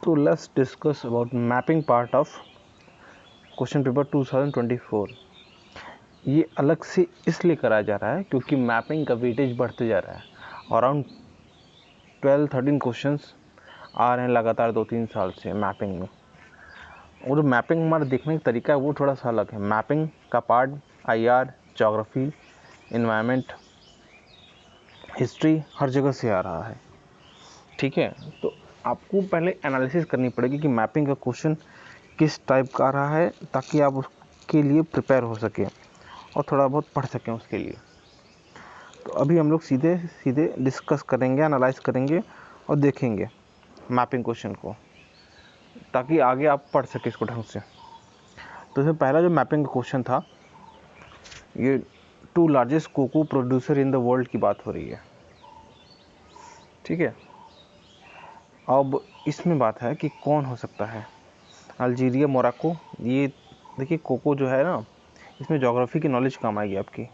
तो let's discuss about mapping part of question paper 2024। ये अलग से इसलिए कराया जा रहा है क्योंकि मैपिंग का वेटेज बढ़ते जा रहा है। अराउंड 12-13 क्वेश्चंस आ रहे हैं लगातार 2-3 साल से मैपिंग में। और मैपिंग हमारा देखने का तरीका है वो थोड़ा सा अलग है। मैपिंग का part IR, geography, environment, history हर जगह से आ रहा है। ठीक है, तो आपको पहले एनालिसिस करनी पड़ेगी कि मैपिंग का क्वेश्चन किस टाइप का आ रहा है ताकि आप उसके लिए प्रिपेयर हो सकें और थोड़ा बहुत पढ़ सकें उसके लिए। तो अभी हम लोग सीधे सीधे डिस्कस करेंगे, एनालाइज करेंगे और देखेंगे मैपिंग क्वेश्चन को ताकि आगे आप पढ़ सकें इसको ढंग से। तो इसमें पहला जो मैपिंग का क्वेश्चन था, ये 2 largest cocoa producer in the world की बात हो रही है। ठीक है, अब इसमें बात है कि कौन हो सकता है। Algeria, Morocco. ये देखिए कोको जो है ना, इसमें ज्योग्राफी की नॉलेज काम आएगी आपकी।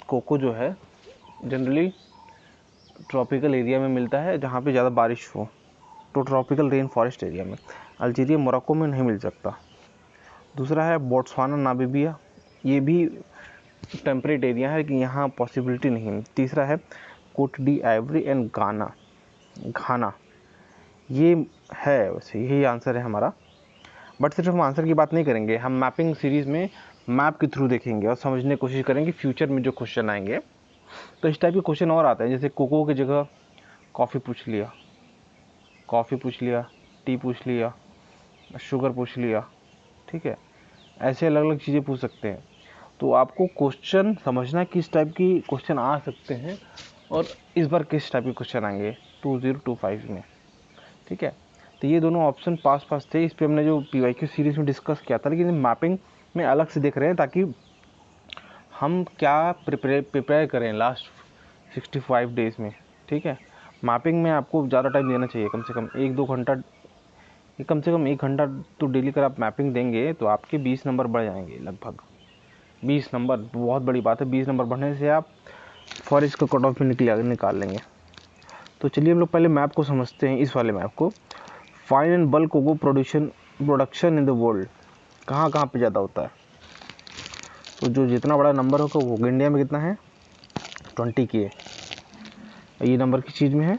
कोको जो है जनरली ट्रॉपिकल एरिया में मिलता है जहाँ पे ज़्यादा बारिश हो, तो ट्रॉपिकल रेन फॉरेस्ट एरिया में। अल्जीरिया, मोरक्को में नहीं मिल सकता। दूसरा है बोट्सवाना, नामीबिया। ये भी टेम्परेट एरिया है कि यहाँ पॉसिबिलिटी नहीं है। तीसरा है कोट डी आइवरी एंड घाना। ये है, वैसे यही आंसर है हमारा। बट सिर्फ हम आंसर की बात नहीं करेंगे, हम मैपिंग सीरीज़ में मैप के थ्रू देखेंगे और समझने की कोशिश करेंगे फ्यूचर में जो क्वेश्चन आएंगे। तो इस टाइप के क्वेश्चन और आते हैं, जैसे कोको की जगह कॉफ़ी पूछ लिया, टी पूछ लिया, शुगर पूछ लिया। ठीक है, ऐसे अलग अलग चीज़ें पूछ सकते हैं। तो आपको क्वेश्चन समझना किस टाइप की क्वेश्चन आ सकते हैं और इस बार किस टाइप के क्वेश्चन आएंगे 2025 में। ठीक है, तो ये दोनों ऑप्शन पास थे। इस पर हमने जो PYQ सीरीज़ में डिस्कस किया था, लेकिन मैपिंग में अलग से देख रहे हैं ताकि हम क्या प्रिपेयर करें लास्ट 65 डेज़ में। ठीक है, मैपिंग में आपको ज़्यादा टाइम देना चाहिए, कम से कम 1-2 घंटा, कम से कम 1 घंटा तो डेली अगर आप मैपिंग देंगे तो आपके 20 नंबर बढ़ जाएंगे। लगभग 20 नंबर बहुत बड़ी बात है। 20 नंबर बढ़ने से आप फॉरेस्ट का कट ऑफ में निकाल लेंगे। तो चलिए हम लोग पहले मैप को समझते हैं। इस वाले मैप को, fine and bulk cocoa production in the world कहाँ कहाँ पे ज़्यादा होता है। तो जो जितना बड़ा नंबर होगा वो इंडिया में कितना है, 20 के। ये नंबर किस चीज़ में है,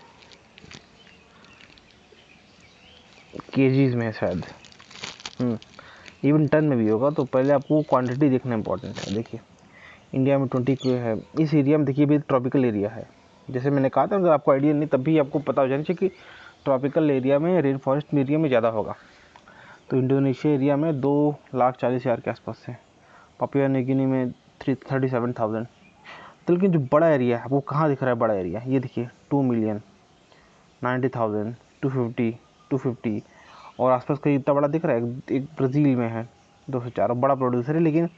केजीज में है शायद। इवन टन में भी होगा। तो पहले आपको क्वांटिटी देखना इंपॉर्टेंट है। देखिए इंडिया में 20 के है। इस एरिया में देखिए भी ट्रॉपिकल एरिया है। जैसे मैंने कहा था, अगर आपको आइडिया नहीं तब भी आपको पता हो जाना चाहिए कि ट्रॉपिकल एरिया में, रेन फॉरेस्ट एरिया में ज़्यादा होगा। तो इंडोनेशिया एरिया में 2,40,000 के आसपास है। पापुआ न्यू गिनी में 37,000। तो लेकिन जो बड़ा एरिया है वो कहाँ दिख रहा है, बड़ा एरिया ये देखिए 2,90,000, 250 और आसपास कहीं इतना बड़ा दिख रहा है। एक ब्राज़ील में है 204, बड़ा प्रोड्यूसर है। लेकिन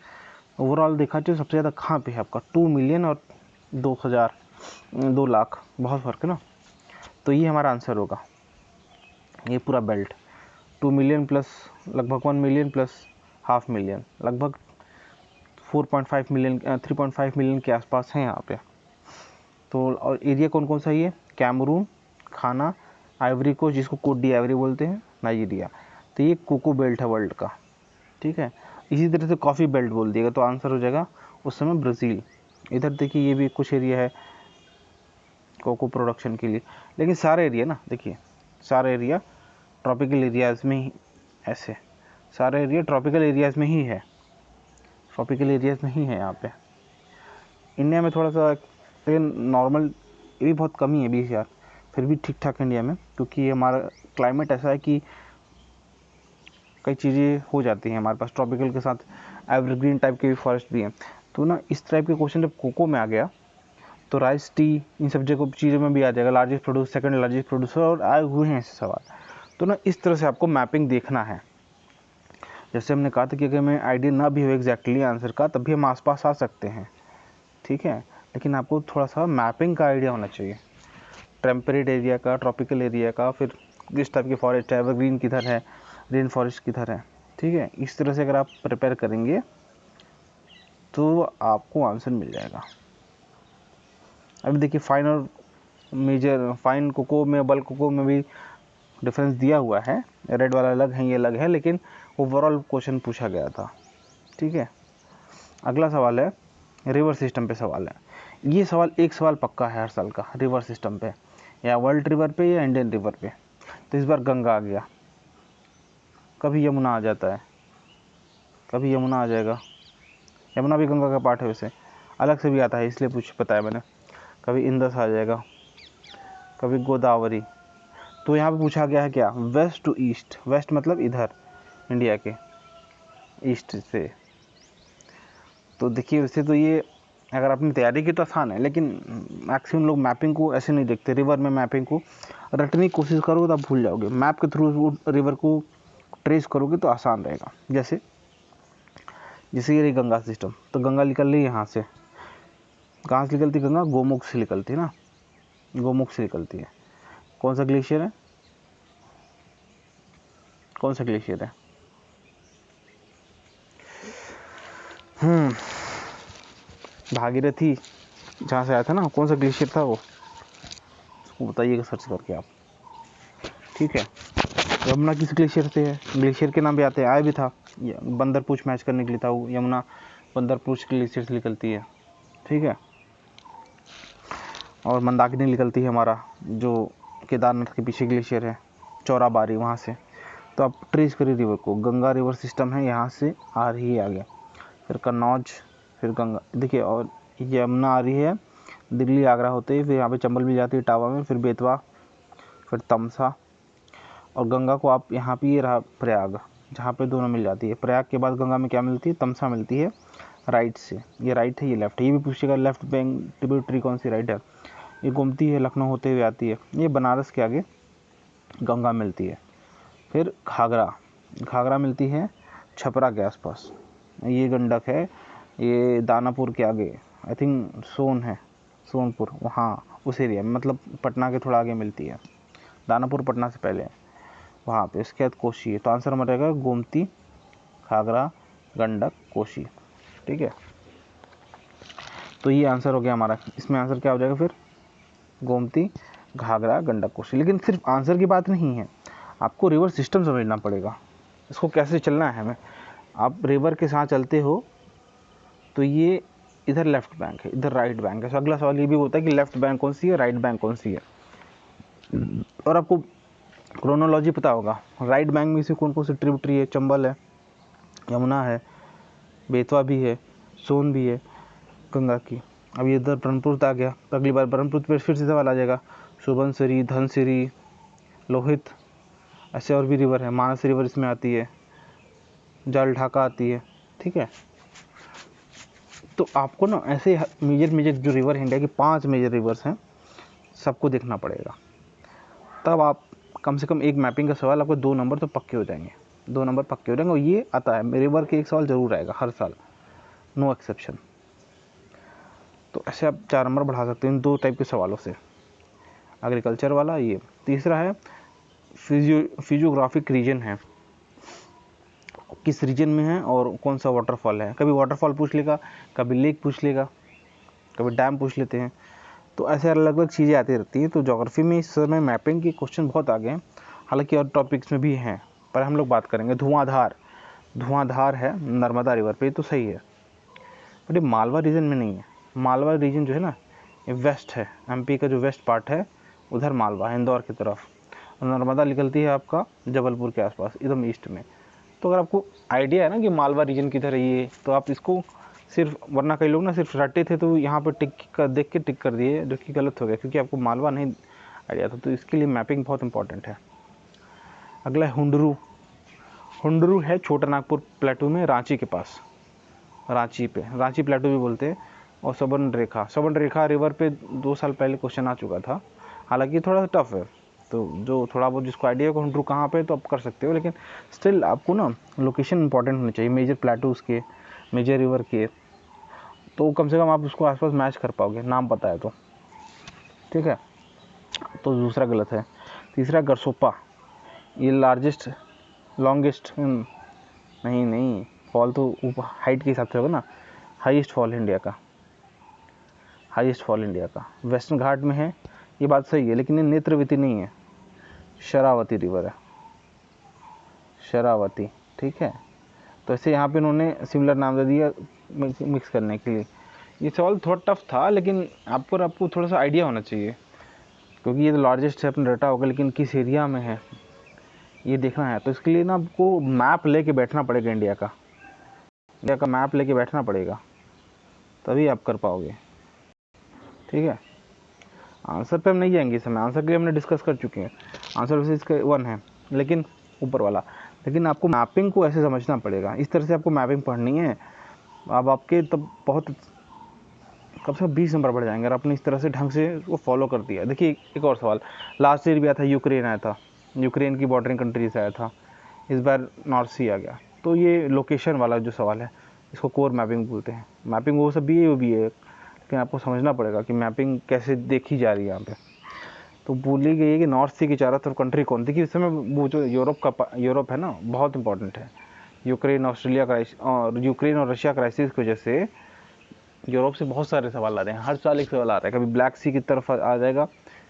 ओवरऑल देखा जाए सबसे ज़्यादा कहाँ पे है आपका, 2 मिलियन और 2,000, 2 लाख, बहुत फ़र्क है ना। तो ये हमारा आंसर होगा, ये पूरा बेल्ट 2 मिलियन प्लस लगभग 1 मिलियन प्लस हाफ मिलियन, लगभग 4.5 मिलियन 3.5 मिलियन के आसपास है यहाँ पे। तो और एरिया कौन कौन सा है, ये कैमरून, घाना, आइवरी कोस्ट जिसको कोट डी आइवरी बोलते हैं, नाइजीरिया। तो ये कोको बेल्ट है वर्ल्ड का। ठीक है, इसी तरह से कॉफ़ी बेल्ट बोल दिएगा तो आंसर हो जाएगा उस समय ब्राज़ील। इधर देखिए ये भी कुछ एरिया है कोको प्रोडक्शन के लिए। लेकिन सारा एरिया ना, देखिए सारा एरिया ट्रॉपिकल एरियाज़ में ही, ऐसे सारा एरिया ट्रॉपिकल एरियाज़ में ही है, ट्रॉपिकल एरियाज़ में ही है यहाँ पे। इंडिया में थोड़ा सा लेकिन नॉर्मल, ये भी बहुत कमी है 20,000, फिर भी ठीक ठाक इंडिया में, क्योंकि हमारा क्लाइमेट ऐसा है कि कई चीज़ें हो जाती हैं हमारे पास। ट्रॉपिकल के साथ एवरग्रीन टाइप के भी फॉरेस्ट भी हैं। तो ना इस टाइप के क्वेश्चन जब कोको में आ गया तो राइस, टी, इन सब जगह चीज़ों में भी आ जाएगा। Largest producer, second largest producer, और आए हुए हैं ऐसे सवाल। तो ना इस तरह से आपको मैपिंग देखना है। जैसे हमने कहा था कि अगर हमें आइडिया ना भी हो एग्जैक्टली आंसर का तब भी हम आसपास आ सकते हैं। ठीक है, लेकिन आपको थोड़ा सा मैपिंग का आइडिया होना चाहिए, टेम्परेट एरिया का, ट्रॉपिकल एरिया का, फिर किस टाइप की फॉरेस्ट है, एवरग्रीन किधर है, रेन फॉरेस्ट किधर है। ठीक है, इस तरह से अगर आप प्रिपेयर करेंगे तो आपको आंसर मिल जाएगा। अभी देखिए फाइन और मेजर, फाइन कोको में, बल्क कोको में भी डिफरेंस दिया हुआ है, रेड वाला अलग है, ये अलग है, लेकिन ओवरऑल क्वेश्चन पूछा गया था। ठीक है, अगला सवाल है रिवर सिस्टम पे सवाल है। ये सवाल एक सवाल पक्का है हर साल का, रिवर सिस्टम पे, या वर्ल्ड रिवर पे या इंडियन रिवर पे। तो इस बार गंगा आ गया, कभी यमुना आ जाता है, कभी यमुना आ जाएगा, यमुना भी गंगा का पार्ट है वैसे, अलग से भी आता है इसलिए बताया मैंने। कभी इंदस आ जाएगा, कभी गोदावरी। तो यहाँ पे पूछा गया है क्या, वेस्ट टू ईस्ट, वेस्ट मतलब इधर इंडिया के, ईस्ट से। तो देखिए वैसे तो ये अगर आपने तैयारी की तो आसान है, लेकिन मैक्सिमम लोग मैपिंग को ऐसे नहीं देखते, रिवर में मैपिंग को रटने की कोशिश करोगे तो आप भूल जाओगे। मैप के थ्रू रिवर को ट्रेस करोगे तो आसान रहेगा। जैसे ये रही गंगा सिस्टम, तो गंगा निकल रही है यहाँ से, कहाँ से निकलती गंगा, गोमुख से निकलती है ना, गोमुख से निकलती है। कौन सा ग्लेशियर है, कौन सा ग्लेशियर है, भागीरथी जहाँ से आया था ना, कौन सा ग्लेशियर था वो, उसको बताइएगा सर्च करके आप। ठीक है, यमुना किस ग्लेशियर से है, ग्लेशियर के नाम भी आते हैं, आया भी था, बंदरपूछ मैच करने के लिए था वो, यमुना बंदरपूछ ग्लेशियर से निकलती है। ठीक है, और मंदाकिनी निकलती है हमारा जो केदारनाथ के पीछे ग्लेशियर है, चौराबाड़ी, वहाँ से। तो आप ट्रेस करिए रिवर को, गंगा रिवर सिस्टम है, यहाँ से आ रही है आगे, फिर कन्नौज, फिर गंगा, देखिए, और यमुना आ रही है दिल्ली आगरा होते ही, फिर यहाँ पे चंबल भी जाती है टावा में, फिर बेतवा, फिर तमसा, और गंगा को आप यहाँ पे ये रहा प्रयाग, जहाँ पे दोनों मिल जाती है। प्रयाग के बाद गंगा में क्या मिलती है, तमसा मिलती है राइट से, ये राइट है, ये लेफ्ट है। ये भी पूछेगा लेफ्ट बैंक ट्रिब्यूटरी कौन सी राइट है, ये गोमती है, लखनऊ होते हुए आती है, ये बनारस के आगे गंगा मिलती है। फिर घाघरा, घाघरा मिलती है छपरा के आसपास, ये गंडक है, ये दानापुर के आगे, आई थिंक सोन है, सोनपुर, वहाँ उस एरिया में, मतलब पटना के थोड़ा आगे मिलती है, दानापुर पटना से पहले वहाँ पे। इसके बाद कोशी है, तो आंसर हमारा रहेगा गोमती, घाघरा, गंडक, कोशी। ठीक है, तो ये आंसर हो गया हमारा। इसमें आंसर क्या हो जाएगा फिर, गोमती, घाघरा, गंडक, कोशी। लेकिन सिर्फ आंसर की बात नहीं है, आपको रिवर सिस्टम समझना पड़ेगा, इसको कैसे चलना है हमें। आप रिवर के साथ चलते हो तो ये इधर लेफ्ट बैंक है, इधर राइट बैंक है। तो अगला सवाल ये भी होता है कि लेफ्ट बैंक कौन सी है, राइट बैंक कौन सी है। और आपको क्रोनोलॉजी पता होगा, राइट बैंक में से कौन कौन सी ट्रिब्यूटरी है, चंबल है, यमुना है, बेतवा भी है, सोन भी है गंगा की। अब ये इधर ब्रह्मपुत्र आ गया, तो अगली बार ब्रह्मपुत्र पर फिर से सवाल आ जाएगा, सुबनसिरी, धनसिरी, लोहित, ऐसे और भी रिवर है, मानस रिवर इसमें आती है, जल ढाका आती है। ठीक है, तो आपको ना ऐसे मेजर जो रिवर है, इंडिया की 5 मेजर रिवर्स हैं, सबको देखना पड़ेगा, तब आप कम से कम एक मैपिंग का सवाल आपको 2 नंबर तो पक्के हो जाएंगे, 2 नंबर पक्के हो जाएंगे। और ये आता है रिवर के एक सवाल जरूर आएगा हर साल, नो एक्सेप्शन। तो ऐसे आप 4 नंबर बढ़ा सकते हैं इन 2 टाइप के सवालों से, एग्रीकल्चर वाला ये। तीसरा है फिजियोग्राफिक रीजन है, किस रीजन में है और कौन सा वाटरफॉल है। कभी वाटरफॉल पूछ लेगा, कभी लेक पूछ लेगा, कभी डैम पूछ लेते हैं। तो ऐसे अलग अलग चीज़ें आती रहती हैं। तो ज्योग्राफी में इस समय मैपिंग के क्वेश्चन बहुत आगे हैं, हालांकि और टॉपिक्स में भी हैं, पर हम लोग बात करेंगे धुआंधार। धुआंधार है नर्मदा रिवर पे, तो सही है, बट ये मालवा रीजन में नहीं है। मालवा रीजन जो है ना, ये वेस्ट है, एमपी का जो वेस्ट पार्ट है उधर मालवा है, इंदौर की तरफ। और नर्मदा निकलती है आपका जबलपुर के आसपास, एकदम ईस्ट में। तो अगर आपको आइडिया है ना कि मालवा रीजन की तरह ये, तो आप इसको सिर्फ, वरना कई लोग ना सिर्फ रटे थे तो यहाँ पर टिक कर देख के टिक कर दिए, जो कि गलत हो गया, क्योंकि आपको मालवा नहीं आइडिया था। तो इसके लिए मैपिंग बहुत इंपॉर्टेंट है। अगला है हुंडरू। हुंडरू है छोटा नागपुर प्लेटू में, रांची के पास, रांची पे, रांची प्लेटू भी बोलते हैं। और सबन रेखा, सबन रेखा रिवर पे 2 साल पहले क्वेश्चन आ चुका था, हालांकि थोड़ा टफ है, तो जो थोड़ा बहुत जिसको आइडिया है हुंडरू कहाँ पे, तो आप कर सकते हो। लेकिन स्टिल आपको ना लोकेशन इंपॉर्टेंट होनी चाहिए, मेजर प्लेटूज़ के, मेजर रिवर के, तो कम से कम आप उसको आसपास मैच कर पाओगे, नाम पता है तो। ठीक है, तो दूसरा गलत है। तीसरा गरसोप्पा, ये लार्जेस्ट लॉन्गेस्ट, नहीं फॉल तो हाइट के हिसाब से होगा ना, हाईएस्ट फॉल इंडिया का, हाईएस्ट फॉल इंडिया का वेस्टर्न घाट में है, ये बात सही है, लेकिन ये नेत्रवती नहीं है। शरावती रिवर है, शरावती, ठीक है। तो ऐसे यहाँ पे इन्होंने सिमिलर नाम दे दिया मिक्स करने के लिए। ये सवाल थोड़ा टफ था, लेकिन आपको थोड़ा सा आइडिया होना चाहिए, क्योंकि ये तो लार्जेस्ट है अपने डाटा होगा, लेकिन किस एरिया में है ये देखना है। तो इसके लिए ना आपको मैप लेके बैठना पड़ेगा, इंडिया का मैप लेके बैठना पड़ेगा, तभी आप कर पाओगे, ठीक है। आंसर पे हम नहीं जाएंगे इस समय, आंसर के लिए हमने डिस्कस कर चुके हैं। आंसर वैसे इसका 1 है, लेकिन ऊपर वाला, लेकिन आपको मैपिंग को ऐसे समझना पड़ेगा, इस तरह से आपको मैपिंग पढ़नी है। अब आपके तब बहुत कम से कम 20 नंबर बढ़ जाएंगे अगर आपने इस तरह से ढंग से उसको फॉलो कर दिया। देखिए एक और सवाल, लास्ट ईयर भी आया था, यूक्रेन आया था, यूक्रेन की बॉर्डरिंग कंट्री से आया था, इस बार नॉर्थ सी आ गया। तो ये लोकेशन वाला जो सवाल है, इसको कोर मैपिंग बोलते हैं। मैपिंग वो सब भी है, वो भी है, लेकिन आपको समझना पड़ेगा कि मैपिंग कैसे देखी जा रही है यहाँ पे। तो बोली गई है कि नॉर्थ सी के चारों तरफ कंट्री कौन थी, कि इस समय वो जो यूरोप है ना, बहुत इंपॉर्टेंट है। यूक्रेन और रशिया क्राइसिस की वजह से यूरोप से बहुत सारे सवाल आ रहे हैं, हर साल एक सवाल आ रहा है। कभी ब्लैक सी की तरफ आ जाएगा,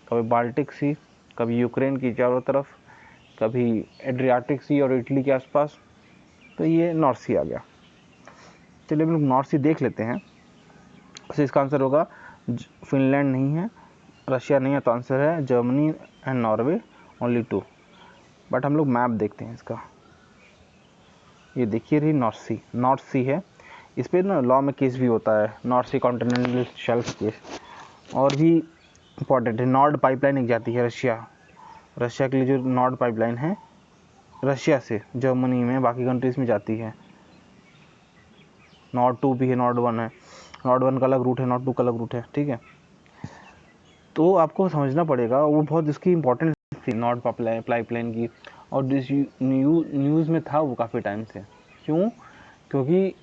कभी बाल्टिक सी, कभी यूक्रेन की चारों तरफ, कभी एड्रियाटिक सी और इटली के आसपास। तो ये नॉर्थ सी आ गया। चलिए हम लोग नॉर्थ सी देख लेते हैं। तो इसका आंसर होगा फिनलैंड नहीं है, रशिया नहीं है, तो आंसर है Germany and Norway, only 2। But हम लोग मैप देखते हैं इसका। ये देखिए रही नॉर्थ सी है। इस पर ना लॉ में केस भी होता है, नॉर्थ सी कॉन्टिनेंटल शेल्फ केस। और भी इम्पॉर्टेंट है, नॉर्ड पाइपलाइन एक जाती है रशिया के लिए, जो नॉर्ड पाइपलाइन है रशिया से जर्मनी में बाकी कंट्रीज़ में जाती है। नॉर्ड 2 भी है, नॉर्ड 1 है, नॉर्ड 1 का अलग रूट है, नॉर्ड 2 का अलग रूट है, ठीक है। तो आपको समझना पड़ेगा, वो बहुत इसकी इंपॉर्टेंस थी नॉर्ड पाइपलाइन की। और जिस न्यूज़ में था वो काफ़ी टाइम से। क्यों? क्योंकि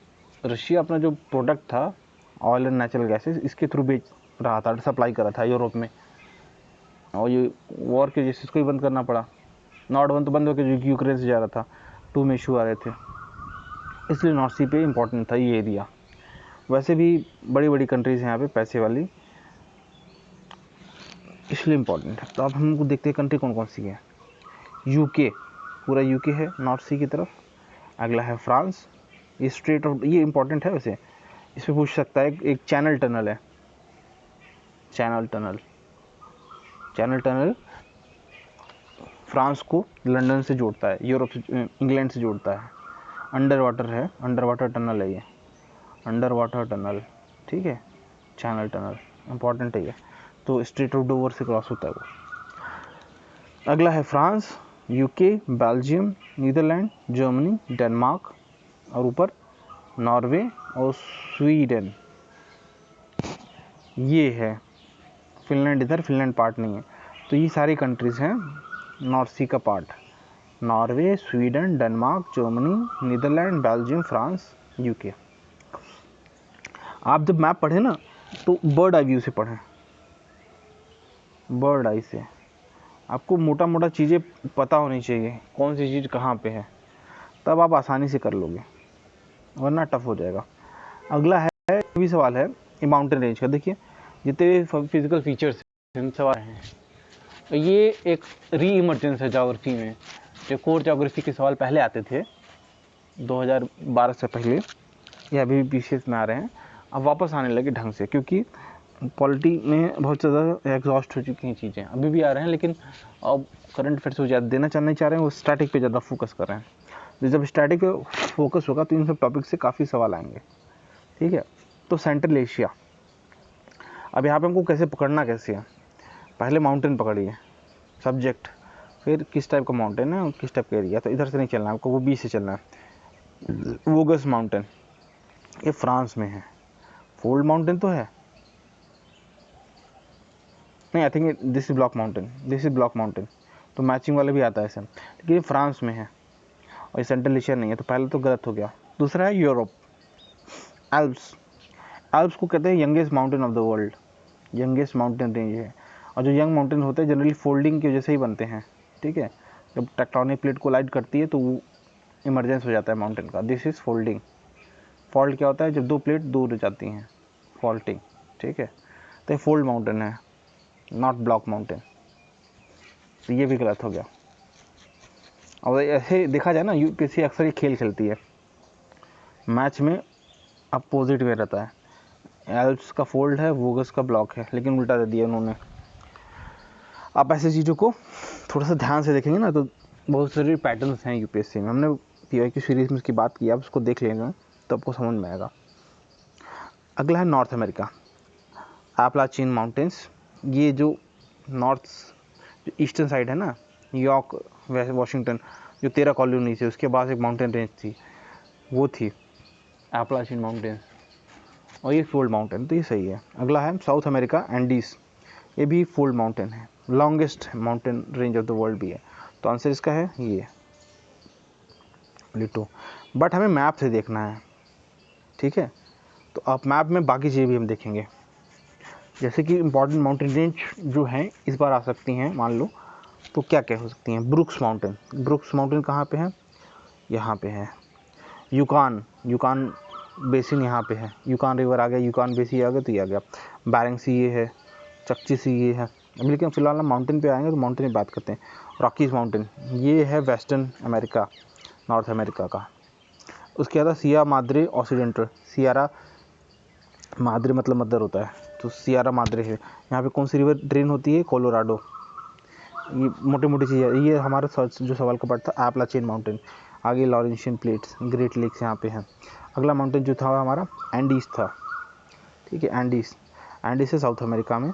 रशिया अपना जो प्रोडक्ट था, ऑयल एंड नेचुरल गैसेस, इसके थ्रू बेच रहा था, सप्लाई कर रहा था यूरोप में, और ये वॉर के वजह से इसको ही बंद करना पड़ा। नॉर्ड 1 तो बंद होकर यूक्रेन से जा रहा था, 2 में इशू आ रहे थे, इसलिए नॉर्थ सी पे इम्पोर्टेंट था ये एरिया। वैसे भी बड़ी बड़ी कंट्रीज़ हैं यहाँ पे, पैसे वाली, इसलिए इम्पोर्टेंट है। तो अब हमको देखते हैं कंट्री कौन कौन सी है। यूके, पूरा यूके है नॉर्थ सी की तरफ। अगला है फ्रांस, ये स्ट्रेट ऑफ, ये इंपॉर्टेंट है वैसे, इस पर पूछ सकता है। एक चैनल टनल है, चैनल टनल फ्रांस को लंदन से जोड़ता है, यूरोप से, इंग्लैंड से जोड़ता है। अंडर वाटर टनल है ये, अंडर वाटर टनल, ठीक है, चैनल टनल इंपॉर्टेंट है ये। तो स्ट्रेट ऑफ डोवर से क्रॉस होता है वो। अगला है France, UK, Belgium, Netherlands, Germany, Denmark, और ऊपर नॉर्वे और स्वीडन, ये है। फिनलैंड इधर, फिनलैंड पार्ट नहीं है। तो ये सारी कंट्रीज़ हैं नॉर्थ सी का part, Norway, Sweden, Denmark, Germany, Netherlands, Belgium, France, UK. आप जब मैप पढ़ें ना, तो बर्ड आई व्यू से पढ़ें, बर्ड आई से। आपको मोटा मोटा चीज़ें पता होनी चाहिए, कौन सी चीज़ कहाँ पे है, तब आप आसानी से कर लोगे, वरना टफ हो जाएगा। अगला है, भी सवाल है ये माउंटेन रेंज का। देखिए जितने फिजिकल फीचर्स सवाल हैं, तो ये एक री इमर्जेंस है ज्योग्राफी में। जो कोर ज्योग्राफी के सवाल पहले आते थे 2012 से पहले, ये अभी भी पीसीएस में आ रहे हैं, अब वापस आने लगे ढंग से, क्योंकि पॉलिटी में बहुत ज़्यादा एग्जॉस्ट हो चुकी हैं चीज़ें। अभी भी आ रहे हैं, लेकिन अब करंट अफेयर्स को ज़्यादा देना नहीं चाह रहे हैं, वो स्टैटिक पे ज़्यादा फोकस कर रहे हैं। तो जब स्टैटिक पे फोकस होगा तो इन सब टॉपिक से काफ़ी सवाल आएंगे, ठीक है। तो सेंट्रल एशिया, अब यहाँ पे हमको कैसे पकड़ना कैसे है, पहले माउंटेन पकड़िए सब्जेक्ट, फिर किस टाइप का माउंटेन है और किस टाइप का एरिया। तो इधर से नहीं चलना है आपको, वो बीच से चलना है। वोगस माउंटेन, ये फ्रांस में है। फोल्ड माउंटेन तो है नहीं, I think this is block mountain, तो मैचिंग वाला भी आता है ऐसे, लेकिन ये फ्रांस में है और ये सेंट्रल एशिया नहीं है, तो पहले तो गलत हो गया। दूसरा है यूरोप, एल्प्स को कहते हैं youngest mountain of the world, youngest mountain range है। और जो यंग माउंटेन होते हैं जनरली फोल्डिंग की वजह से ही बनते हैं, ठीक है। जब टेक्टोनिक प्लेट कोलाइड करती है तो वो इमरजेंस हो जाता है माउंटेन का, दिस इज़ फोल्डिंग। फॉल्ट क्या होता है, जब दो प्लेट दूर हो जाती हैं, फॉल्टिंग, ठीक है। तो ये फोल्ड माउंटेन है, नॉट ब्लॉक माउंटेन। तो ये भी गलत हो गया। और ऐसे देखा जाए ना, यूपीएससी अक्सर ये खेल खेलती है, मैच में अपोजिट वे रहता है। एल्प्स का फोल्ड है, वोगस का ब्लॉक है, लेकिन उल्टा दे दिया उन्होंने। आप ऐसी चीज़ों को थोड़ा सा ध्यान से देखेंगे ना तो बहुत सारे पैटर्न्स हैं यूपीएससी में। हमने पीवाईक्यू सीरीज में उसकी बात की, आप उसको देख लेंगे तो आपको समझ में आएगा। अगला है नॉर्थ अमेरिका, एपलाचिन माउंटेन्स। ये जो नॉर्थ जो ईस्टर्न साइड है ना, न्यूयॉर्क, वाशिंगटन, जो 13 कॉलोनी थी, उसके बाद एक माउंटेन रेंज थी, वो थी एपलाचिन माउंटेन्स, और ये फोल्ड माउंटेन, तो ये सही है। अगला है साउथ अमेरिका, एंडीज। ये भी फोल्ड माउंटेन है, longest mountain range of the world भी है। तो आंसर इसका है ये लिटो। बट हमें मैप से देखना है, ठीक है। तो आप मैप में बाकी चीज़ें भी हम देखेंगे, जैसे कि इंपॉर्टेंट माउंटेन रेंज जो हैं इस बार आ सकती हैं, मान लो तो क्या क्या हो सकती हैं। ब्रुक्स माउंटेन, ब्रुक्स माउंटेन कहाँ पे है, यहाँ पे है। यूकान, यूकान बेसिन यहाँ पे है, यूकान रिवर आ गया, यूकान बेसिन आ गया तो ये आ गया। बैरिंग सी ये है, चकची सी ये है। अभी लेकिन फिलहाल हम माउंटेन पे आएंगे तो माउंटेन की बात करते हैं। रॉकीज माउंटेन, ये है वेस्टर्न अमेरिका, नॉर्थ अमेरिका का। उसके बाद Sierra Madre Occidental, Sierra Madre मतलब मदर होता है, तो सियारा माद्रे है। यहाँ पे कौन सी रिवर ड्रेन होती है, कोलोराडो। ये मोटी मोटी चीज़ है। ये हमारा जो सवाल का पार्ट था, एपलाचिन माउंटेन। आगे लॉरेंशियन प्लेट्स, ग्रेट लेक्स यहाँ पे हैं। अगला माउंटेन जो था हमारा एंडीज था, ठीक है, एंडीज। एंडीज से साउथ अमेरिका में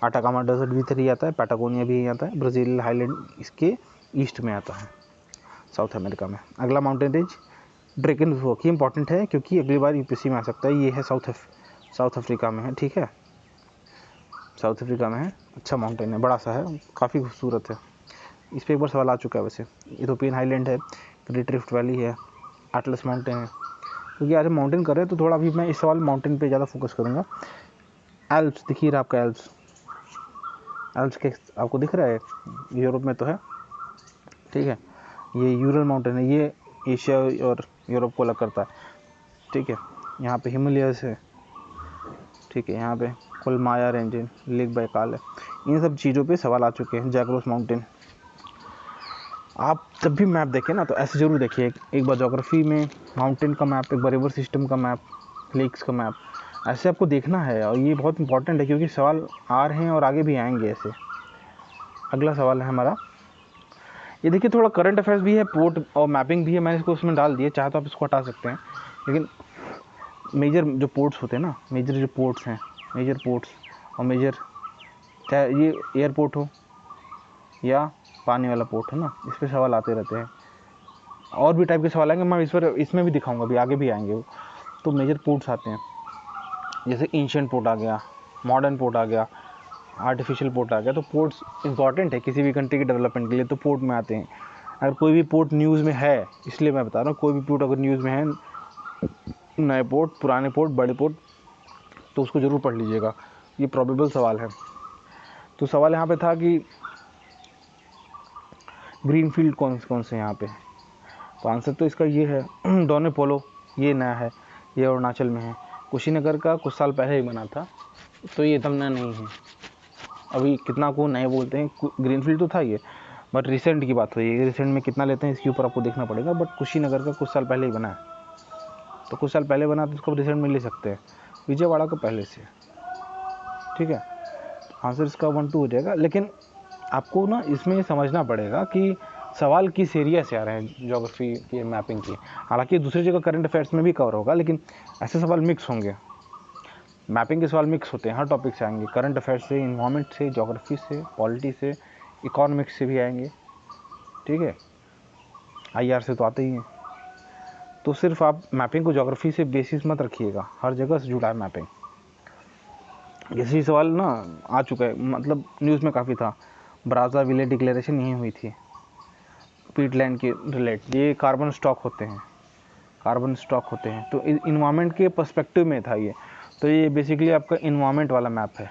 अटाकामा डेजर्ट भी इधर ही आता है, पैटागोनिया भी यहीं आता है, ब्राज़ील हाईलैंड इसके ईस्ट में आता है साउथ अमेरिका में। अगला माउंटेन रेंज ड्रैगनवॉक, ये इंपॉर्टेंट है क्योंकि अगली बार यूपीएससी में आ सकता है। ये है साउथ अफ्रीका में है, ठीक है, साउथ अफ्रीका में है। अच्छा माउंटेन है, बड़ा सा है, काफ़ी खूबसूरत है। इस पर एक बार सवाल आ चुका है वैसे। इथोपियन हाईलैंड है, ग्रेट रिफ्ट वैली है, एटलस माउंटेन है। क्योंकि आज हम माउंटेन कर रहे हैं तो थोड़ा अभी मैं इस सवाल माउंटेन पे ज़्यादा फोकस करूँगा। एल्प्स दिखिए रहा आपका, एल्प्स, एल्प्स के आपको दिख रहा है, यूरोप में तो है, ठीक है। ये यूरल माउंटेन है, ये एशिया और यूरोप को अलग करता है, ठीक है। यहाँ पे हिमालयस है, ठीक है। यहाँ पे कुलमाया रेंज है, लेक बैकाल है। इन सब चीज़ों पे सवाल आ चुके हैं। जैग्रोस माउंटेन, आप जब भी मैप देखें ना तो ऐसे ज़रूर देखिए, एक बार ज्योग्राफी में माउंटेन का मैप, एक बार रिवर सिस्टम का मैप, लेक्स का मैप, ऐसे आपको देखना है। और ये बहुत इंपॉर्टेंट है क्योंकि सवाल आ रहे हैं और आगे भी आएंगे ऐसे। अगला सवाल है हमारा, ये देखिए थोड़ा करंट अफेयर्स भी है, पोर्ट और मैपिंग भी है, मैंने इसको उसमें डाल दिया, चाहे तो आप इसको हटा सकते हैं। लेकिन मेजर जो पोर्ट्स होते हैं ना, मेजर जो पोर्ट्स हैं, मेजर पोर्ट्स और मेजर, चाहे ये एयरपोर्ट हो या पानी वाला पोर्ट हो ना, इस पर सवाल आते रहते हैं। और भी टाइप के सवाल आएंगे, मैं इस पर इसमें भी दिखाऊंगा, अभी आगे भी आएंगे वो। तो मेजर पोर्ट्स आते हैं, जैसे एंशिएंट पोर्ट आ गया, मॉडर्न पोर्ट आ गया, आर्टिफिशियल पोर्ट आ गया। तो पोर्ट्स इंपॉर्टेंट है किसी भी कंट्री के डेवलपमेंट के लिए, तो पोर्ट में आते हैं। अगर कोई भी पोर्ट न्यूज़ में है, इसलिए मैं बता रहा हूँ, कोई भी पोर्ट अगर न्यूज़ में है, नए पोर्ट, पुराने पोर्ट, बड़े पोर्ट, तो उसको ज़रूर पढ़ लीजिएगा। ये प्रोबेबल सवाल है। तो सवाल यहाँ पे था कि ग्रीन फील्ड कौन से यहाँ पे, तो आंसर तो इसका ये है डोने पोलो, ये नया है, ये अरुणाचल में है। कुशीनगर का कुछ साल पहले ही बना था, तो ये एकदम नया नहीं है। अभी कितना को नए बोलते हैं, ग्रीन फील्ड तो था ये, बट रिसेंट की बात हुई है। रिसेंट में कितना लेते हैं इसके ऊपर आपको देखना पड़ेगा, बट कुशीनगर का कुछ साल पहले ही बना है। तो कुछ साल पहले बना तो उसको रिसेंट में ले सकते हैं, विजयवाड़ा का पहले से, ठीक है। आंसर इसका 1-2 हो जाएगा। लेकिन आपको ना इसमें समझना पड़ेगा कि सवाल किस एरिया से आ रहे हैं ज्योग्राफी की, मैपिंग की। हालांकि दूसरी जगह करंट अफेयर्स में भी कवर होगा, लेकिन ऐसे सवाल मिक्स होंगे। मैपिंग के सवाल मिक्स होते हैं, हर टॉपिक से आएंगे, करंट अफेयर्स से, इन्वायरमेंट से, ज्योग्राफी से, पॉलिटी से, इकोनॉमिक्स से भी आएंगे, ठीक है। IR से तो आते ही हैं। तो सिर्फ आप मैपिंग को ज्योग्राफी से बेसिस मत रखिएगा, हर जगह से जुड़ा है मैपिंग। जैसे सवाल ना आ चुका है, मतलब न्यूज़ में काफ़ी था, ब्राज़ाविले डिक्लेरेशन यहीं हुई थी, पीटलैंड के रिलेट। ये कार्बन स्टॉक होते हैं, कार्बन स्टॉक होते हैं, तो इन्वायरमेंट के पर्सपेक्टिव में था ये। तो ये बेसिकली आपका इन्वायरमेंट वाला मैप है।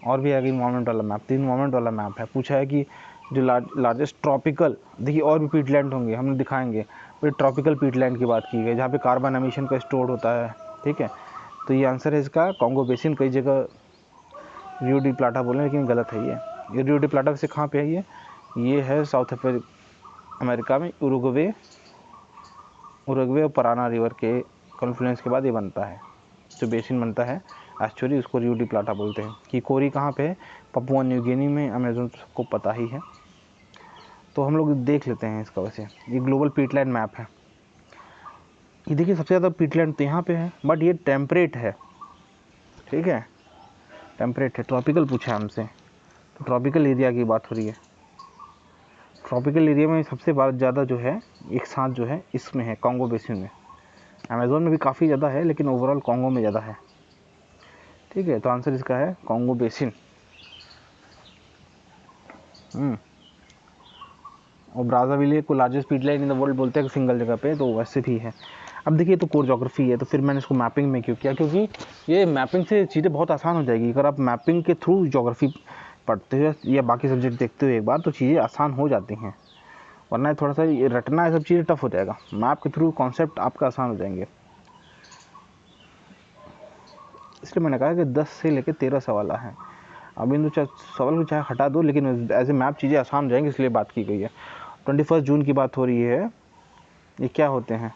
और भी आगे इन्वायरमेंट वाला मैप, तो इन्वायरमेंट वाला मैप है। पूछा है कि जो लार्जेस्ट ट्रॉपिकल, देखिए और भी पीटलैंड होंगे, हम दिखाएंगे, फिर ट्रॉपिकल पीटलैंड की बात की गई जहाँ पे कार्बन एमिशन का स्टोर होता है, ठीक है। तो ये आंसर है इसका, कॉन्गो बेसिन। कई जगह रियो डी प्लाटा बोले, लेकिन गलत है ये। ये रियो डी प्लाटा से कहाँ पे है ये है साउथ अमेरिका में उरुग्वे और पराना रिवर के कॉन्फ्लुएंस के बाद ये बनता है, जो बेसिन बनता है एस्चुअली उसको रियो डी प्लाटा बोलते हैं। कि कोरी कहाँ पे है, पपुआ न्यू गिनी में, अमेजोन सबको पता ही है। तो हम लोग देख लेते हैं इसका। वैसे ये ग्लोबल पीटलैंड मैप है। ये देखिए सबसे ज़्यादा पीटलैंड तो यहाँ पे है, बट ये टेम्परेट है, ठीक है, टेम्परेट है। ट्रॉपिकल पूछा है हमसे, तो ट्रॉपिकल एरिया की बात हो रही है। ट्रॉपिकल एरिया में सबसे ज़्यादा जो है एक साथ जो है इसमें है कॉन्गो बेसिन में। अमेज़न में भी काफ़ी ज़्यादा है, लेकिन ओवरऑल कॉन्गो में ज़्यादा है, ठीक है। तो आंसर इसका है कॉन्गो बेसिन। और ब्राज़ाविले को largest Peatland in the world बोलते हैं सिंगल जगह पे, तो वैसे भी है। अब देखिए, तो कोर ज्योग्राफी है, तो फिर मैंने इसको मैपिंग में क्यों किया, क्योंकि ये मैपिंग से चीज़ें बहुत आसान हो जाएगी। अगर आप मैपिंग के थ्रू ज्योग्राफी पढ़ते हो या बाकी सब्जेक्ट देखते हो एक बार, तो चीज़ें आसान हो जाती हैं। वरना थोड़ा सा रटना है, सब चीज़ें टफ हो जाएगा। मैप के थ्रू कॉन्सेप्ट आपका आसान हो जाएंगे। इसलिए मैंने कहा कि 10 से लेकर 13 सवाल हैं। अब इन दो सवाल को चाहे हटा दो, लेकिन एज ए मैप चीज़ें आसान हो जाएंगी, इसलिए बात की गई है। 21 जून की बात हो रही है। ये क्या होते हैं,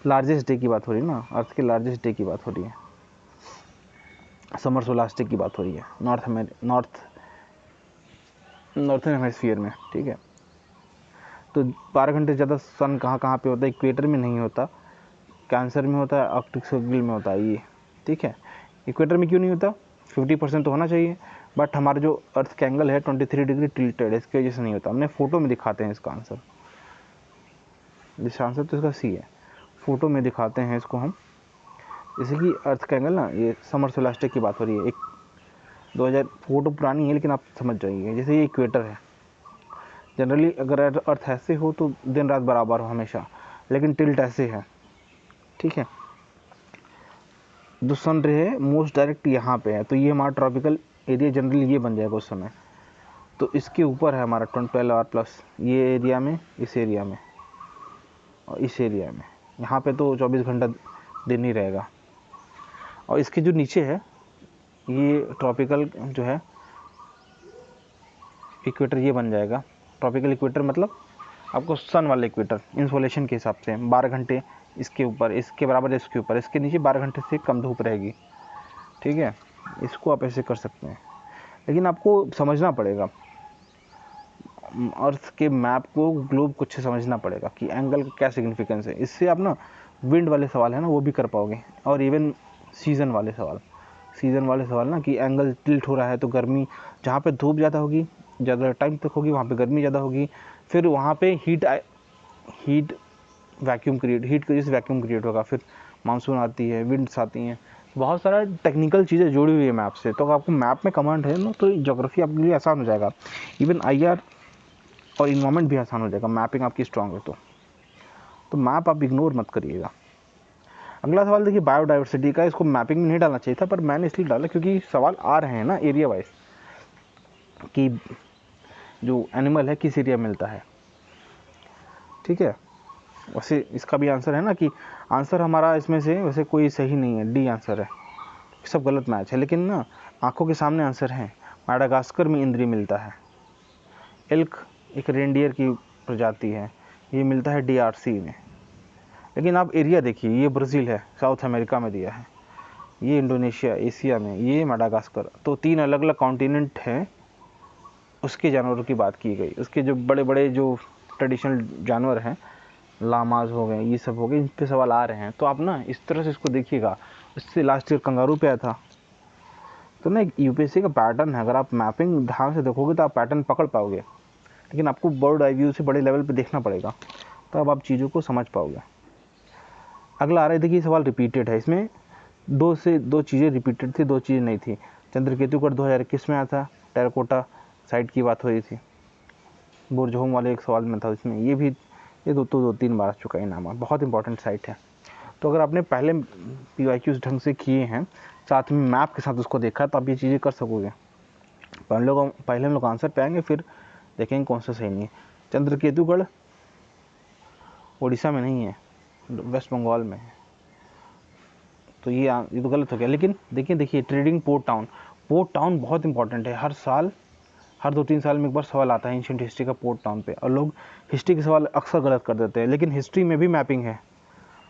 लार्जेस्ट डे की बात हो रही है ना, अर्थ के लार्जेस्ट डे की बात हो रही है, समर सोलास्टिक की बात हो रही है नॉर्थन हेमिस्फीयर में, ठीक है। तो 12 घंटे ज़्यादा सन कहाँ कहाँ पे होता है, इक्वेटर में नहीं होता, कैंसर में होता है, आर्कटिक सर्किल में होता है ये, ठीक है। इक्वेटर में क्यों नहीं होता, 50% तो होना चाहिए, बट हमारा जो अर्थ का एंगल है 23 डिग्री टिल्टेड है, इसकी वजह से नहीं होता। हमने फोटो में दिखाते हैं इसका आंसर तो इसका सी है, फोटो में दिखाते हैं इसको हम। जैसे कि अर्थ का एंगल ना, ये समर सोलास्टिक की बात हो रही है, एक 2000 फोटो पुरानी है, लेकिन आप समझ जाइए। जैसे ये इक्वेटर है, जनरली अगर अर्थ ऐसे हो तो दिन रात बराबर हो हमेशा, लेकिन टिल्ट ऐसे है, ठीक है। जो सन रे है मोस्ट डायरेक्ट यहाँ पे है, तो ये हमारा ट्रॉपिकल एरिया जनरली ये बन जाएगा उस समय। तो इसके ऊपर है हमारा 12 आवर प्लस, ये एरिया में, इस एरिया में और इस एरिया में। यहाँ पे तो 24 घंटा दिन ही रहेगा। और इसके जो नीचे है ये ट्रॉपिकल जो है इक्वेटर, ये बन जाएगा ट्रॉपिकल इक्वेटर। मतलब आपको सन वाला इक्वेटर इंसोलेशन के हिसाब से 12 घंटे इसके ऊपर, इसके बराबर इसके ऊपर, इसके नीचे 12 घंटे से कम धूप रहेगी, ठीक है। इसको आप ऐसे कर सकते हैं, लेकिन आपको समझना पड़ेगा अर्थ के मैप को, ग्लोब को अच्छे समझना पड़ेगा कि एंगल का क्या सिग्निफिकेंस है। इससे आप ना विंड वाले सवाल है ना वो भी कर पाओगे, और इवन सीज़न वाले सवाल ना, कि एंगल टिल्ट हो रहा है तो गर्मी, जहाँ पे धूप ज़्यादा होगी, ज़्यादा टाइम तक होगी, वहाँ पे गर्मी ज़्यादा होगी। फिर वहाँ पे हीट की वजह से वैक्यूम क्रिएट होगा, फिर मानसून आती है, विंड्स आती हैं, बहुत सारा टेक्निकल चीज़ें जुड़ी हुई है मैप से। तो आपको मैप में कमांड है ना, तो ज्योग्राफी आपके लिए आसान हो जाएगा। इवन IR और इन्वायरमेंट भी आसान हो जाएगा, मैपिंग आपकी स्ट्रांग है तो मैप आप इग्नोर मत करिएगा। अगला सवाल देखिए बायोडाइवर्सिटी का। इसको मैपिंग में नहीं डालना चाहिए था, पर मैंने इसलिए डाला क्योंकि सवाल आ रहे हैं ना एरिया वाइज, कि जो एनिमल है किस एरिया में मिलता है, ठीक है। वैसे इसका भी आंसर है ना, कि आंसर हमारा इसमें से वैसे कोई सही नहीं है, डी आंसर है, सब गलत मैच है। लेकिन ना आंखों के सामने आंसर है, माडागास्कर में इंद्री मिलता है। एल्क एक रेंडियर की प्रजाति है, ये मिलता है DRC में। लेकिन आप एरिया देखिए, ये ब्राज़ील है, साउथ अमेरिका में दिया है, ये इंडोनेशिया एशिया में, ये माडागास्कर। तो 3 अलग अलग कॉन्टिनेंट हैं, उसके जानवरों की बात की गई। उसके जो बड़े बड़े जो ट्रेडिशनल जानवर हैं, लामाज हो गए, ये सब हो गए, इन पे सवाल आ रहे हैं। तो आप ना इस तरह से इसको देखिएगा। इससे लास्ट ईयर कंगारू पे आया था। तो ना UPSC का पैटर्न है, अगर आप मैपिंग ध्यान से देखोगे तो आप पैटर्न पकड़ पाओगे, लेकिन आपको बर्ड आई व्यू से बड़े लेवल पे देखना पड़ेगा, तब आप चीज़ों को समझ पाओगे। अगला आ रहा है, देखिए सवाल रिपीटेड है। इसमें 2 चीज़ें रिपीटेड थी, 2 चीज़ें नहीं थी। चंद्रकेतुगढ़ 2021 में आया था, टेराकोटा साइट की बात हो रही थी। बुरजहोम वाले एक सवाल में था, इसमें ये 2-3 बार आ चुका है नाम, बहुत इंपॉर्टेंट साइट है। तो अगर आपने पहले PYQs ढंग से किए हैं, साथ में मैप के साथ उसको देखा, तो आप ये चीज़ें कर सकोगे। पहले हम लोग आंसर पे आएंगे, फिर देखेंगे कौन सा सही नहीं है। चंद्रकेतुगढ़ उड़ीसा में नहीं है, वेस्ट बंगाल में है, तो ये तो गलत हो गया। लेकिन देखिए ट्रेडिंग पोर्ट टाउन बहुत इंपॉर्टेंट है। हर साल हर 2-3 साल में एक बार सवाल आता है एंशिएंट हिस्ट्री का पोर्ट टाउन पे, और लोग हिस्ट्री के सवाल अक्सर गलत कर देते हैं, लेकिन हिस्ट्री में भी मैपिंग है।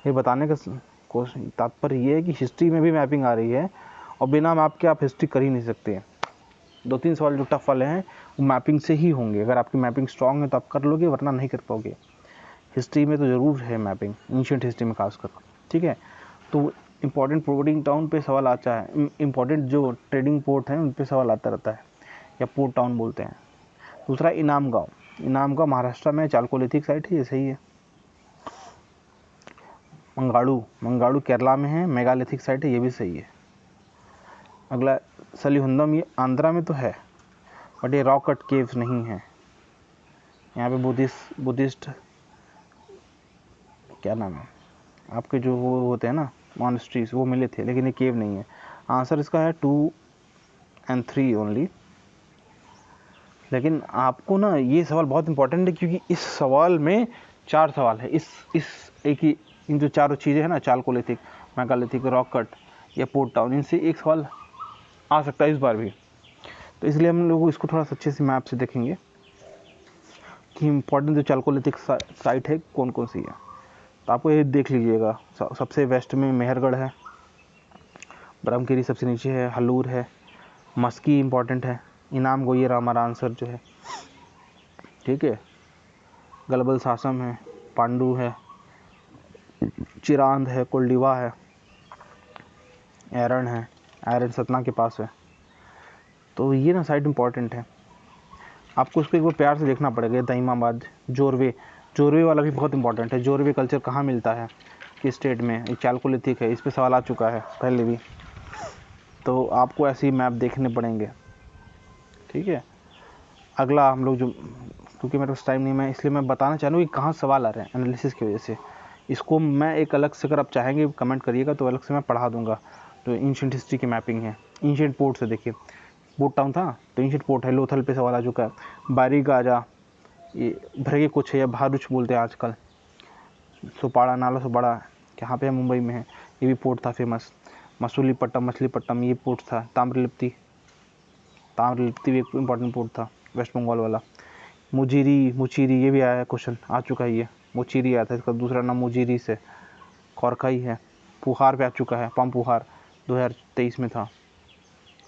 ये बताने का तात्पर्य ये है कि हिस्ट्री में भी मैपिंग आ रही है, और बिना मैप के आप हिस्ट्री कर ही नहीं सकते। 2-3 सवाल जो टफ वाले हैं वो मैपिंग से ही होंगे। अगर आपकी मैपिंग स्ट्रांग है तो आप कर लोगे, वरना नहीं कर पाओगे। हिस्ट्री में तो ज़रूर है मैपिंग, एंशिएंट हिस्ट्री में खासकर, ठीक है। तो इम्पॉर्टेंट पोर्टिंग टाउन पे सवाल आता है, इम्पॉर्टेंट जो ट्रेडिंग पोर्ट हैं उन पे सवाल आता रहता है, या पोर्ट टाउन बोलते हैं। दूसरा इनाम गाँव, इनाम गाँव महाराष्ट्र में चालकोलिथिक साइट है, ये सही है। मंगाड़ू केरला में है, मेगालिथिक साइट है, ये भी सही है। अगला सलीहुंदम, ये आंध्रा में तो है, बट ये रॉक कट केव्स नहीं है। यहाँ पे बुद्धिस्ट क्या नाम है आपके, जो वो होते हैं ना मॉनेस्ट्रीज, वो मिले थे, लेकिन ये केव नहीं है। आंसर इसका है 2 और 3 ओनली। लेकिन आपको ना ये सवाल बहुत इंपॉर्टेंट है, क्योंकि इस सवाल में 4 सवाल है। इस एक ही, इन जो चारों चीज़ें हैं ना, चालकोलिथिक, मेगालिथिक, रॉक कट या पोर्ट टाउन, इनसे एक सवाल आ सकता है इस बार भी। तो इसलिए हम लोग इसको थोड़ा सा अच्छे से मैप से देखेंगे कि इम्पोर्टेंट जो चालकोलिथिक साइट है कौन कौन सी है। तो आपको ये देख लीजिएगा, सबसे वेस्ट में मेहरगढ़ है, ब्रह्मगिरी सबसे नीचे है, हलूर है, मस्की इंपॉर्टेंट है, इनाम गो, ये हमारा आंसर जो है, ठीक है। गलबल सासम है, पांडु है, चिरांद है, कोल्डिवा है, एरन है, एरन सतना के पास है। तो ये ना साइट इंपॉर्टेंट है, आपको उसको एक बार प्यार से देखना पड़ेगा। दईमाबाद, जोरवे वाला भी बहुत इंपॉर्टेंट है। जोरवे कल्चर कहाँ मिलता है, किस स्टेट में, एक चालकोलिथिक है, इस पर सवाल आ चुका है पहले भी। तो आपको ऐसे ही मैप देखने पड़ेंगे, ठीक है। अगला हम लोग जो, क्योंकि मेरे पास टाइम नहीं, मैं इसलिए मैं बताना चाह रहा हूँ कि कहाँ सवाल आ रहे हैं एनालिसिस की वजह से। इसको मैं एक अलग से, अगर आप चाहेंगे कमेंट करिएगा तो अलग से मैं पढ़ा दूंगा। तो एंशिएंट हिस्ट्री की मैपिंग है, एंशिएंट पोर्ट से देखिए, पोर्ट टाउन था तो एंशिएंट पोर्ट है, लोथल पे सवाल आ चुका है। बारी गाजा, ये भरगे कुछ है या भारुच बोलते हैं आजकल, सुपाड़ा, नाला सुपाड़ा कहाँ पे है, मुंबई में है, ये भी पोर्ट था फेमस। मछलीपट्टम ये पोर्ट था। ताम्रलिप्ति भी एक इम्पॉर्टेंट पोर्ट था, वेस्ट बंगाल वाला। मुचीरी ये भी आया है, क्वेश्चन आ चुका है, ये मुचीरी आया था, इसका दूसरा नाम मुजीरी से खोरखाई है। पुहार पे आ चुका है, पुहार 2023 में था,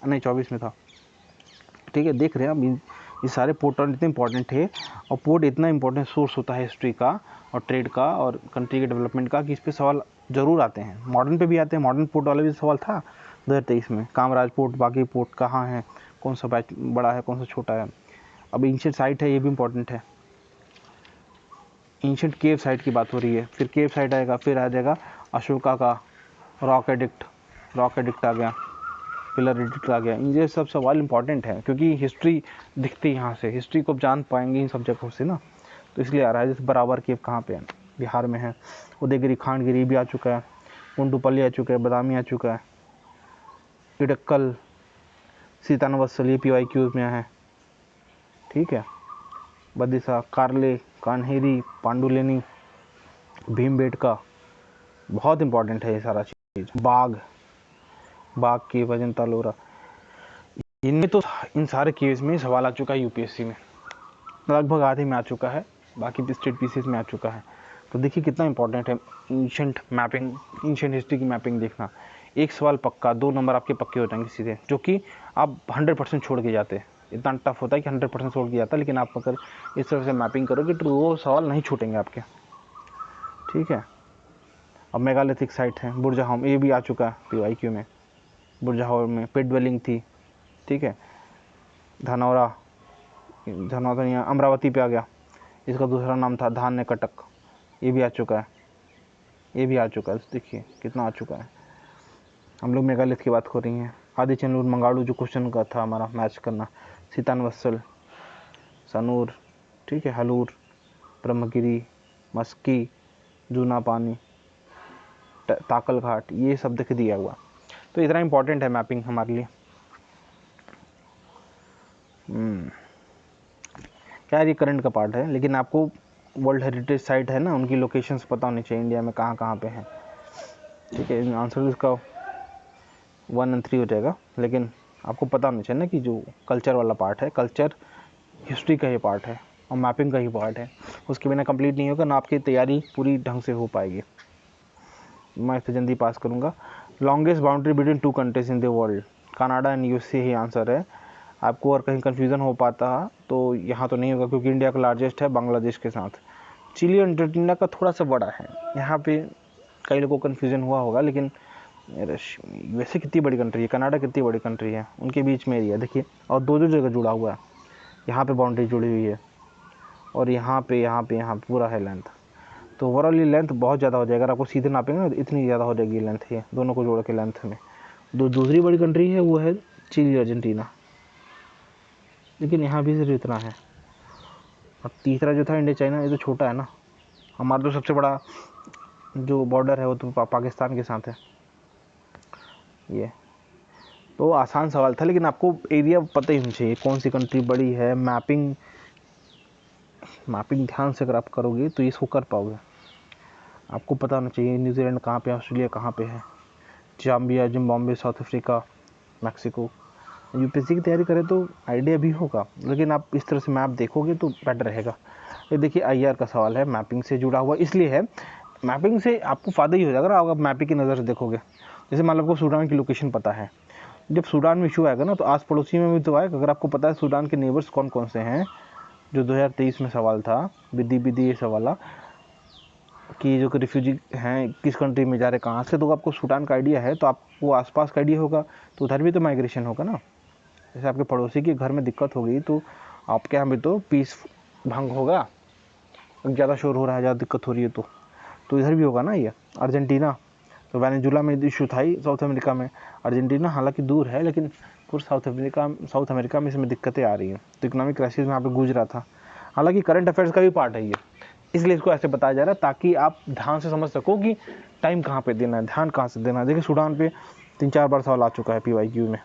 नहीं 24 में था, ठीक है। देख रहे हैं हम, ये सारे पोर्ट इतने इंपॉर्टेंट है, और पोर्ट इतना इंपॉर्टेंट सोर्स होता है हिस्ट्री का और ट्रेड का और कंट्री के डेवलपमेंट का, कि इस पे सवाल ज़रूर आते हैं। मॉडर्न पे भी आते हैं, मॉडर्न पोर्ट वाला भी सवाल था 2023 में। कामराज पोर्ट, बाकी पोर्ट कहाँ है, कौन सा बैच बड़ा है, कौन सा छोटा है। अब एंशिएंट साइट है, ये भी इंपॉर्टेंट है। एंशिएंट केव साइट की बात हो रही है, फिर केव साइट आएगा, फिर आ जाएगा अशोका का रॉक एडिक्ट आ गया, पिलर एडिक्ट आ गया। ये सब सवाल इंपॉर्टेंट है, क्योंकि हिस्ट्री दिखती यहाँ से, हिस्ट्री को आप जान पाएंगे इन सब जगहों से ना, तो इसलिए आ रहा है। जैसे बराबर केव कहाँ पे है, बिहार में है। उदयगिरी, खांडगिरी भी आ चुका है, कुंडुपल्ली आ चुका है, बदामी आ चुका है, इडक्कल, सीतानवत्सल, ये PYQs में है, ठीक है। बदिसा, कार्ले, कान्हेरी, पांडुलेनी, भीमबेटका, बहुत इंपॉर्टेंट है ये सारा चीज़। बाघ की वजन तालोरा, इनमें तो इन सारे केस में सवाल आ चुका है UPSC में, लगभग आधे में आ चुका है, बाकी स्टेट पीसीस में आ चुका है। तो देखिए कितना इंपॉर्टेंट है एंशिएंट मैपिंग, एंशिएंट हिस्ट्री की मैपिंग देखना। एक सवाल पक्का, 2 नंबर आपके पक्के हो जाएंगे सीधे, जो कि आप 100% छोड़ के जाते हैं। इतना टफ होता है कि 100% छोड़ के जाता है, लेकिन आप अगर इस तरह से मैपिंग करोगे तो वो सवाल नहीं छूटेंगे आपके, ठीक है। अब मेगालिथिक साइट है, बुरजाहोम, ये भी आ चुका है PYQ में। बुरजाहोम में पेट ड्वेलिंग थी, ठीक है। धनौरा यहाँ अमरावती पे आ गया, इसका दूसरा नाम था धान्य कटक, ये भी आ चुका है, ये भी आ चुका है। देखिए कितना आ चुका है। हम लोग मेगालिथ की बात कर रही हैं। आदिचनूर, मंगाड़ू, जो क्वेश्चन का था हमारा मैच करना, सीतानवत्सल, सनूर, ठीक है, हलूर, ब्रह्मगिरी, मस्की, जूना पानी, ताकल घाट, ये सब दिख दिया हुआ। तो इतना इंपॉर्टेंट है मैपिंग हमारे लिए। क्या ये करंट का पार्ट है, लेकिन आपको वर्ल्ड हेरिटेज साइट है ना, उनकी लोकेशंस पता होनी चाहिए इंडिया में कहाँ कहाँ पे हैं, ठीक है। आंसर इसका 1 और 3 हो जाएगा, लेकिन आपको पता होना चाहिए ना कि जो कल्चर वाला पार्ट है, कल्चर हिस्ट्री का ही पार्ट है और मैपिंग का ही पार्ट है, उसके बिना कंप्लीट नहीं होगा ना आपकी तैयारी पूरी ढंग से हो पाएगी। मैं इसे जल्दी पास करूँगा। Longest boundary between 2 countries in the world, Canada and USA he answer है। आपको और कहीं कन्फ्यूज़न हो पाता तो यहाँ तो नहीं होगा, क्योंकि इंडिया का लार्जेस्ट है बांग्लादेश के साथ। चिली और अर्जेंटीना का थोड़ा सा बड़ा है, यहाँ पे कई लोगों को कन्फ्यूज़न हुआ होगा, लेकिन वैसे कितनी बड़ी कंट्री है, कनाडा कितनी बड़ी कंट्री है, उनके बीच में एरिया देखिए, और दो जगह जुड़ा हुआ है। यहाँ पे बाउंड्री जुड़ी हुई है और यहाँ पे पूरा है लेंथ। तो ओवरऑल ये लेंथ बहुत ज़्यादा हो जाएगा, अगर आपको सीधे नापेंगे ना तो इतनी ज़्यादा हो जाएगी लेंथ, ये दोनों को जोड़ के लेंथ में। दूसरी बड़ी कंट्री है वो है चिली अर्जेंटीना, लेकिन यहाँ भी सिर्फ इतना है। और तीसरा जो था इंडिया चाइना, ये तो छोटा है ना। हमारा तो सबसे बड़ा जो बॉर्डर है वो तो पाकिस्तान के साथ है। ये तो आसान सवाल था, लेकिन आपको एरिया पता ही होना चाहिए कौन सी कंट्री बड़ी है। मैपिंग ध्यान से अगर आप करोगे तो इसको कर पाओगे। आपको पता होना चाहिए न्यूजीलैंड कहाँ पे है, ऑस्ट्रेलिया कहाँ पे है, Zambia, Zimbabwe, south Africa, Mexico. UPSC की तैयारी करें तो आइडिया भी होगा, लेकिन आप इस तरह से मैप देखोगे तो बेटर रहेगा। ये देखिए आईआर का सवाल है, मैपिंग से जुड़ा हुआ इसलिए है, मैपिंग से आपको फ़ायदा ही हो जाएगा अगर आप मैपिंग की नज़र से देखोगे। जैसे मान लो आपको सूडान की लोकेशन पता है, जब सूडान में इशू आएगा ना तो आस पड़ोसी में भी तो आएगा। अगर आपको पता है सूडान के नेबर्स कौन कौन से हैं, जो 2023 में सवाल था, विधि ये सवाल कि जो रिफ्यूजी हैं किस कंट्री में जा रहे कहाँ से, तो आपको सूडान का आइडिया है तो आपको आसपास का आइडिया होगा, तो उधर भी तो माइग्रेशन होगा ना। जैसे आपके पड़ोसी के घर में दिक्कत हो गई तो आपके यहाँ भी तो पीस भंग होगा, ज़्यादा शोर हो रहा है, ज़्यादा दिक्कत हो रही है तो इधर भी होगा ना। ये अर्जेंटीना तो वेनेजुला में इशू था ही, साउथ अमेरिका में। अर्जेंटीना हालांकि दूर है, लेकिन पूरे साउथ अमेरिका में इसमें दिक्कतें आ रही हैं, तो इकोनॉमिक क्राइसिस में यहाँ पे गूंज रहा था। हालांकि करंट अफेयर्स का भी पार्ट है ये, इसलिए इसको ऐसे बताया जा रहा है ताकि आप ध्यान से समझ सको कि टाइम कहाँ पे देना है, ध्यान कहाँ से देना है। देखिए सूडान पे 3-4 बार सवाल आ चुका है PYQ में।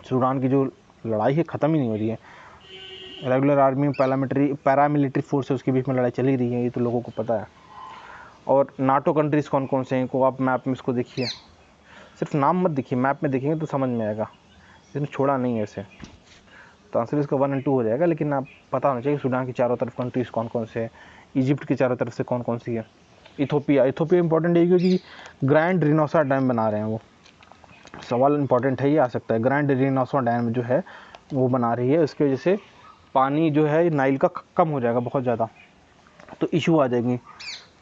सूडान की जो लड़ाई है ख़त्म ही नहीं हो रही है। रेगुलर आर्मी, पैरामिलिट्री फोर्स है, उसके बीच में लड़ाई चली रही है, ये तो लोगों को पता है। और नाटो कंट्रीज़ कौन कौन से हैं को आप मैप में इसको देखिए, सिर्फ नाम मत देखिए, मैप में देखेंगे तो समझ में आएगा। इसमें छोड़ा नहीं है इसे, तो आंसर इसका 1 और 2 हो जाएगा। लेकिन आप पता होना चाहिए सूडान की चारों तरफ कंट्रीज़ कौन कौन से हैं, इजिप्ट की चारों तरफ से कौन कौन सी है। इथोपिया इंपॉर्टेंट है क्योंकि ग्रैंड रिनोसा डैम बना रहे हैं, वो सवाल इंपॉर्टेंट है, ये आ सकता है। ग्रैंड रिनोसा डैम जो है वो बना रही है, उसकी वजह से पानी जो है नाइल का कम हो जाएगा बहुत ज़्यादा, तो इशू आ जाएंगी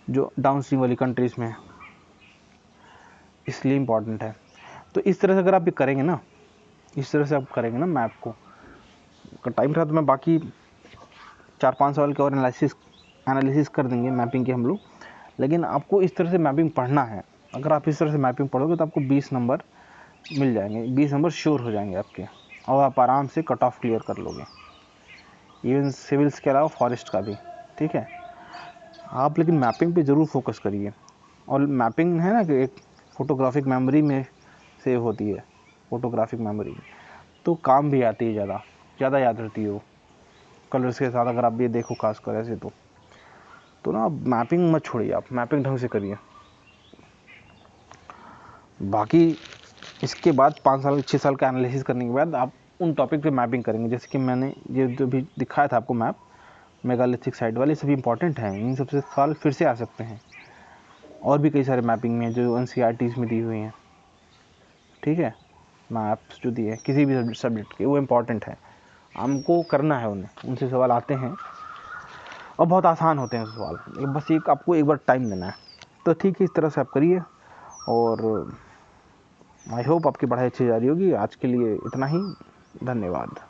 जो डाउन स्ट्रीम वाली कंट्रीज़ में है, इसलिए इम्पॉर्टेंट है। तो इस तरह से अगर आप ये करेंगे ना, इस तरह से आप करेंगे ना मैप को, टाइम रहा तो मैं बाकी 4-5 सवाल के और एनालिसिस कर देंगे मैपिंग के हम लोग। लेकिन आपको इस तरह से मैपिंग पढ़ना है। अगर आप इस तरह से मैपिंग पढ़ोगे तो आपको 20 नंबर मिल जाएंगे, 20 नंबर श्योर हो जाएंगे आपके, और आप आराम से कट ऑफ क्लियर कर लोगे, इवन सिविल्स के अलावा फॉरेस्ट का भी। ठीक है, आप लेकिन मैपिंग पे ज़रूर फोकस करिए। और मैपिंग है ना कि एक फ़ोटोग्राफिक मेमोरी में सेव होती है, फ़ोटोग्राफिक मेमोरी, तो काम भी आती है, ज़्यादा याद रहती है वो कलर्स के साथ। अगर आप ये देखो खासकर ऐसे तो ना मैपिंग मत छोड़िए, आप मैपिंग ढंग से करिए। बाकी इसके बाद 5 साल 6 साल का एनालिसिस करने के बाद आप उन टॉपिक पे मैपिंग करेंगे। जैसे कि मैंने ये जो भी दिखाया था आपको मैप, मेगालिथिक साइट वाले, सभी इंपॉर्टेंट हैं, इन सबसे सवाल फिर से आ सकते हैं। और भी कई सारे मैपिंग में जो NCERTs में दी हुई हैं, ठीक है, मैप्स जो दिए किसी भी सब्जेक्ट के, वो इम्पॉर्टेंट है, हमको करना है उन्हें, उनसे सवाल आते हैं और बहुत आसान होते हैं सवाल, बस एक आपको एक बार टाइम देना है। तो ठीक है, इस तरह से आप करिए, और आई होप आपकी पढ़ाई अच्छी जा रही होगी। आज के लिए इतना ही, धन्यवाद।